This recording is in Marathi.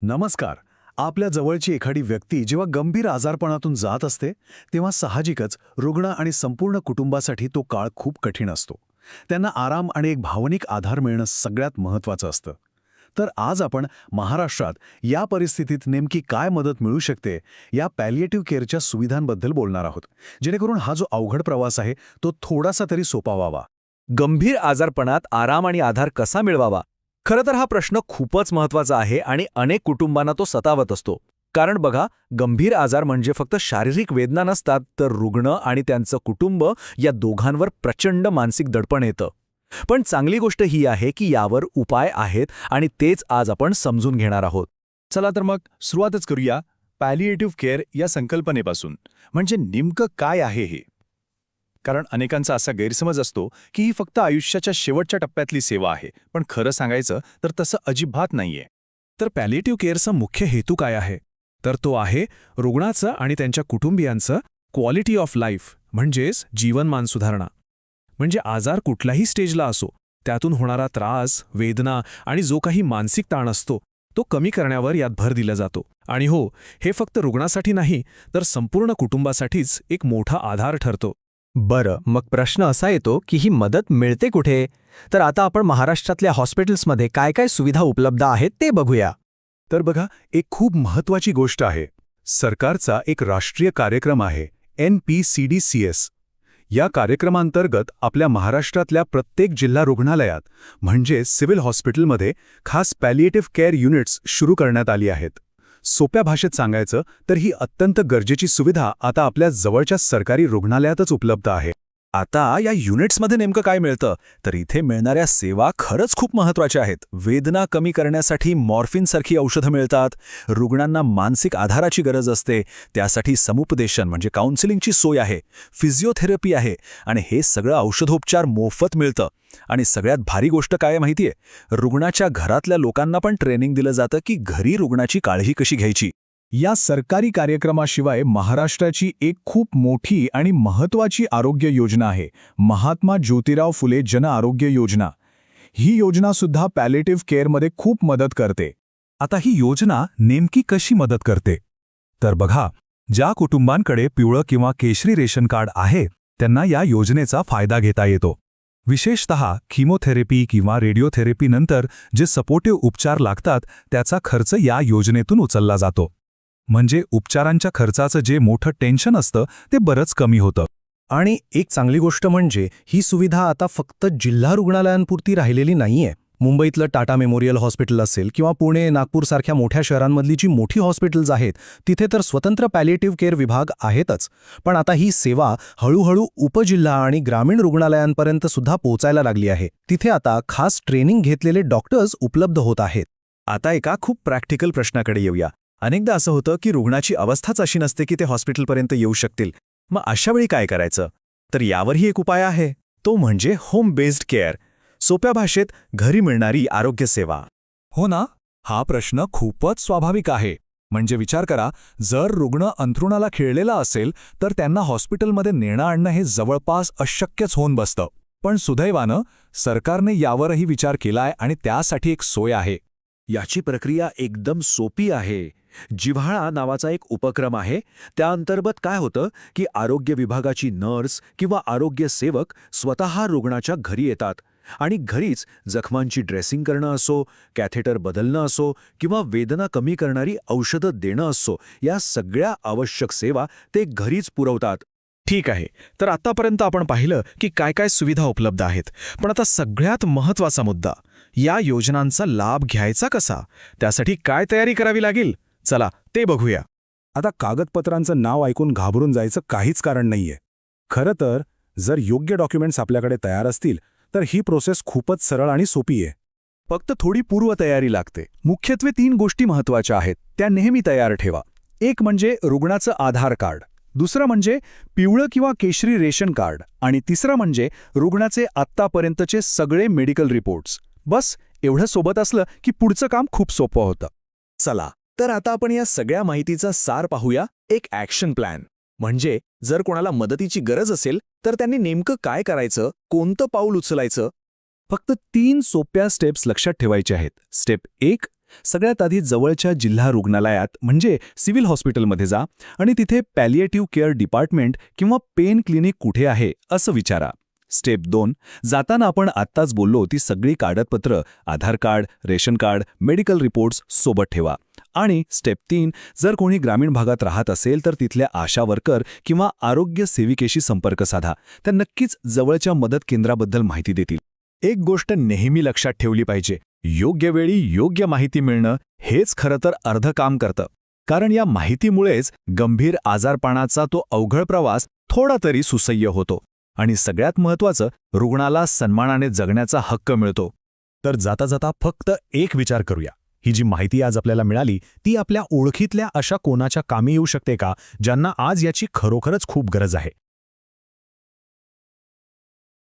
नमस्कार. आपल्या जवळची एखादी व्यक्ती जेव्हा गंभीर आजारपणातून जात असते तेव्हा साहजिकच रुग्ण आणि संपूर्ण कुटुंबासाठी तो काळ खूप कठीण असतो. त्यांना आराम आणि एक भावनिक आधार मिळणं सगळ्यात महत्त्वाचं असतं. तर आज आपण महाराष्ट्रात या परिस्थितीत नेमकी काय मदत मिळू शकते या पॅलिएटिव्ह केअरच्या सुविधांबद्दल बोलणार आहोत, जेणेकरून हा जो अवघड प्रवास आहे तो थोडासा तरी सोपा व्हावा. गंभीर आजारपणात आराम आणि आधार कसा मिळवावा? खरं तर हा प्रश्न खूपच महत्त्वाचा आहे आणि अनेक कुटुंबांना तो सतावत असतो. कारण बघा, गंभीर आजार म्हणजे फक्त शारीरिक वेदना नसतात, तर रुग्ण आणि त्यांचं कुटुंब या दोघांवर प्रचंड मानसिक दडपण येतं. पण चांगली गोष्ट ही आहे की यावर उपाय आहेत आणि तेच आज आपण समजून घेणार आहोत. चला तर मग सुरुवातच करूया पॅलिएटिव्ह केअर या संकल्पनेपासून. म्हणजे नेमकं काय आहे हे? कारण अनेकांचा असा गैरसमज असतो की ही फक्त आयुष्याच्या शेवटच्या टप्प्यातली सेवा आहे, पण खरं सांगायचं तर तसं अजिबात नाहीये. तर पॅलिएटिव्ह केअरचा मुख्य हेतू काय आहे? तर तो आहे रुग्णाचं आणि त्यांच्या कुटुंबियांचं क्वालिटी ऑफ लाईफ म्हणजेच जीवनमान सुधारणा. म्हणजे आजार कुठल्याही स्टेजला असो, त्यातून होणारा त्रास, वेदना आणि जो काही मानसिक ताण असतो तो कमी करण्यावर यात भर दिला जातो. आणि हो, हे फक्त रुग्णासाठी नाही तर संपूर्ण कुटुंबासाठीच एक मोठा आधार ठरतो. बरं, मग प्रश्न असा येतो की ही मदत मिळते कुठे? तर आता आपण महाराष्ट्रातल्या हॉस्पिटल्समध्ये काय काय सुविधा उपलब्ध आहेत ते बघूया. तर बघा, एक खूप महत्त्वाची गोष्ट आहे. सरकारचा एक राष्ट्रीय कार्यक्रम आहे NPCDCS. या कार्यक्रमांतर्गत आपल्या महाराष्ट्रातल्या प्रत्येक जिल्हा रुग्णालयात म्हणजे सिव्हिल हॉस्पिटलमध्ये खास पॅलिएटिव्ह केअर युनिट्स सुरू करण्यात आली आहेत. सोप्या भाषेत सांगायचं तर ही अत्यंत गरजेची सुविधा आता आपल्या जवळच्या सरकारी रुग्णालयातच उपलब्ध आहे. आता या युनिट्समध्ये नेमकं काय मिळतं? तर इथे मिळणाऱ्या सेवा खरंच खूप महत्त्वाच्या आहेत. वेदना कमी करण्यासाठी मॉर्फिनसारखी औषधं मिळतात. रुग्णांना मानसिक आधाराची गरज असते, त्यासाठी समुपदेशन म्हणजे काउन्सिलिंगची सोय आहे. फिजिओथेरपी आहे आणि हे सगळं औषधोपचार मोफत मिळतं. आणि सगळ्यात भारी गोष्ट काय आहे माहितीये? रुग्णाच्या घरातल्या लोकांना पण ट्रेनिंग दिलं जातं की घरी रुग्णाची काळजी कशी घ्यायची. या सरकारी कार्यक्रमाशिवाय महाराष्ट्राची एक खूप मोठी आणि महत्त्वाची आरोग्य योजना आहे, महात्मा ज्योतिराव फुले जन आरोग्य योजना. ही योजना सुद्धा पॅलिएटिव्ह केअरमध्ये खूप मदत करते. आता ही योजना नेमकी कशी मदत करते? तर बघा, ज्या कुटुंबांकडे पिवळं किंवा केशरी रेशन कार्ड आहे त्यांना या योजनेचा फायदा घेता येतो. विशेषतः किमोथेरपी किंवा रेडिओथेरपीनंतर जे सपोर्टिव्ह उपचार लागतात त्याचा खर्च या योजनेतून उचलला जातो. म्हणजे उपचारांच्या खर्चाचं जे मोठं टेन्शन असतं ते बरंच कमी होतं. आणि एक चांगली गोष्ट म्हणजे ही सुविधा आता फक्त जिल्हा रुग्णालयांपुरती राहिलेली नाहीये. मुंबईतलं टाटा मेमोरियल हॉस्पिटल असेल किंवा पुणे, नागपूरसारख्या मोठ्या शहरांमधली जी मोठी हॉस्पिटल्स आहेत तिथे तर स्वतंत्र पॅलिएटिव्ह केअर विभाग आहेतच. पण आता ही सेवा हळूहळू उपजिल्हा आणि ग्रामीण रुग्णालयांपर्यंत सुद्धा पोहोचायला लागली आहे. तिथे आता खास ट्रेनिंग घेतलेले डॉक्टर्स उपलब्ध होत आहेत. आता एका खूप प्रॅक्टिकल प्रश्नाकडे येऊया. अनेकदा असं होतं की रुग्णाची अवस्थाच अशी नसते की ते हॉस्पिटलपर्यंत येऊ शकतील. मग अशा वेळी काय करायचं? तर यावरही एक उपाय आहे, तो म्हणजे होम बेस्ड केअर. सोप्या भाषेत घरी मिळणारी आरोग्य सेवा. हो ना, हा प्रश्न खूपच स्वाभाविक आहे. म्हणजे विचार करा, जर रुग्ण अंथरुणाला खिळलेला असेल तर त्यांना हॉस्पिटलमध्ये नेणं आणणं हे जवळपास अशक्यच होऊन बसतं. पण सुदैवानं सरकारने यावरही विचार केलाय आणि त्यासाठी एक सोय आहे. याची प्रक्रिया एकदम सोपी आहे. जिव्हाळा नावाचा एक उपक्रम आहे. त्या अंतर्गत काय होतं की आरोग्य विभागाची नर्स किंवा आरोग्य सेवक स्वतः रुग्णाच्या घरी येतात आणि घरीच जखमांची ड्रेसिंग करणं असो, कॅथेटर बदलणं असो किंवा वेदना कमी करणारी औषधं देणं असो, या सगळ्या आवश्यक सेवा ते घरीच पुरवतात. ठीक आहे, तर आतापर्यंत आपण पाहिलं की काय काय सुविधा उपलब्ध आहेत. पण आता सगळ्यात महत्त्वाचा मुद्दा, या योजनांचा लाभ घ्यायचा कसा? त्यासाठी काय तयारी करावी लागेल? चला ते बघूया. आता कागदपत्रांचं नाव ऐकून घाबरून जायचं काहीच कारण नाहीये. खरं तर जर योग्य डॉक्युमेंट्स आपल्याकडे तयार असतील तर ही प्रोसेस खूपच सरळ आणि सोपी आहे. फक्त थोडी पूर्वतयारी लागते. मुख्यत्वे 3 गोष्टी महत्त्वाच्या आहेत, त्या नेहमी तयार ठेवा. एक म्हणजे रुग्णाचं आधार कार्ड, दुसरं म्हणजे पिवळं किंवा केशरी रेशन कार्ड आणि तिसरं म्हणजे रुग्णाचे आत्तापर्यंतचे सगळे मेडिकल रिपोर्ट्स. बस एवढं सोबत असलं की पुढचं काम खूप सोपं होतं. चला, तर आता आपण या सगळ्या माहितीचा सार पाहूया. एक ॲक्शन प्लॅन. म्हणजे जर कोणाला मदतीची गरज असेल तर त्यांनी नेमकं काय करायचं, कोणतं पाऊल उचलायचं. फक्त 3 सोप्या स्टेप्स लक्षात ठेवायच्या आहेत. स्टेप 1, सगळ्यात आधी जवळच्या जिल्हा रुग्णालयात म्हणजे सिव्हिल हॉस्पिटलमध्ये जा आणि तिथे पॅलिएटिव्ह केअर डिपार्टमेंट किंवा पेन क्लिनिक कुठे आहे असं विचारा. स्टेप 2, जाताना आपण आत्ताच बोललो ती सगळी कागदपत्र, Aadhaar card, ration card, medical reports सोबत ठेवा. आणि स्टेप 3, जर कोणी ग्रामीण भागात राहत असेल तर तिथल्या आशा वर्कर किंवा आरोग्य सेविकेशी संपर्क साधा. त्या नक्कीच जवळच्या मदत केंद्राबद्दल माहिती देतील. एक गोष्ट नेहमी लक्षात ठेवली पाहिजे, योग्य वेळी योग्य माहिती मिळणं हेच खरं तर अर्धं काम करतं. कारण या माहितीमुळेच गंभीर आजारपणाचा तो अवघड प्रवास थोडा तरी सुसह्य होतो. आणि सगळ्यात महत्त्वाचं, रुग्णाला सन्मानाने जगण्याचा हक्क मिळतो. तर जाता जाता फक्त एक विचार करूया. ही जी माहिती आज आपल्याला मिळाली ती आपल्या ओळखीतल्या अशा कोणाच्या कामी येऊ शकते का, ज्यांना आज याची खरोखरच खूप गरज आहे.